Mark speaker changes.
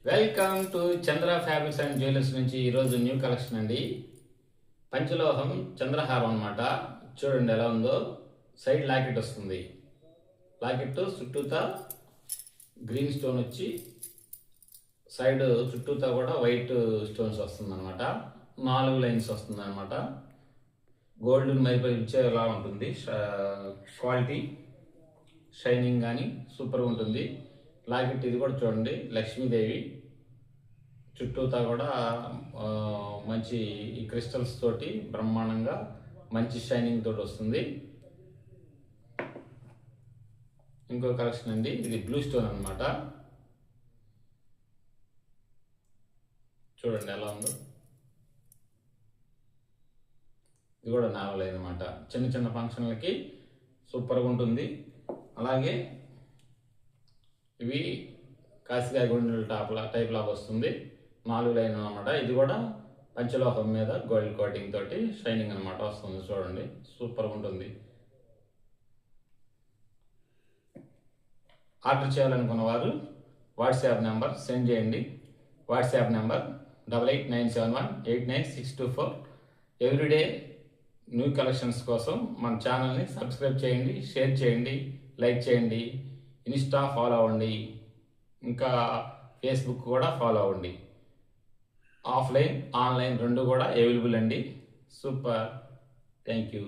Speaker 1: Welcome to Chandra fabrics and jewellers నుంచి ఈరోజు new collection అండి. పంచలోహం చంద్రహారం అన్నమాట. చూడండి ఎలా ఉందో. సైడ్ లాకెట్ వస్తుంది. లాకెట్ చుట్టూతా గ్రీన్ స్టోన్ వచ్చి సైడ్ చుట్టూతా కూడా వైట్ స్టోన్స్ వస్తుంది అనమాట. 4 లైన్స్ వస్తుంది అనమాట. గోల్డ్ మరిపించేలా ఉంటుంది. క్వాలిటీ షైనింగ్ కానీ సూపర్గా ఉంటుంది. లాకెట్ ఇది కూడా చూడండి, లక్ష్మీదేవి చుట్టూతా కూడా మంచి ఈ క్రిస్టల్స్ తోటి బ్రహ్మాండంగా మంచి షైనింగ్ తోటి వస్తుంది. ఇంకో కలెక్షన్ అండి, ఇది బ్లూ స్టోన్ అనమాట. చూడండి ఎలా ఉందో. ఇది కూడా 4 లైన్ అనమాట. చిన్న చిన్న ఫంక్షన్లకి సూపర్గా ఉంటుంది. అలాగే ఇవి కాశీకాయ గుండెల టైప్ లాగా వస్తుంది. 4 లైన్ అనమాట. ఇది కూడా పంచలోహం మీద గోల్డ్ కోటింగ్ తోటి షైనింగ్ అనమాట వస్తుంది. చూడండి సూపర్గా ఉంటుంది. ఆర్డర్ చేయాలనుకున్న వారు వాట్సాప్ నెంబర్ సెండ్ చేయండి. WhatsApp number 8897189624. Everyday new collections కోసం మన ఛానల్ని సబ్స్క్రైబ్ చేయండి, షేర్ చేయండి, లైక్ చేయండి, ఇన్స్టా ఫాలో అవ్వండి, ఇంకా ఫేస్బుక్ కూడా ఫాలో అవ్వండి. ఆఫ్లైన్ ఆన్లైన్ 2 కూడా అవైలబుల్ అండి. Super, thank you.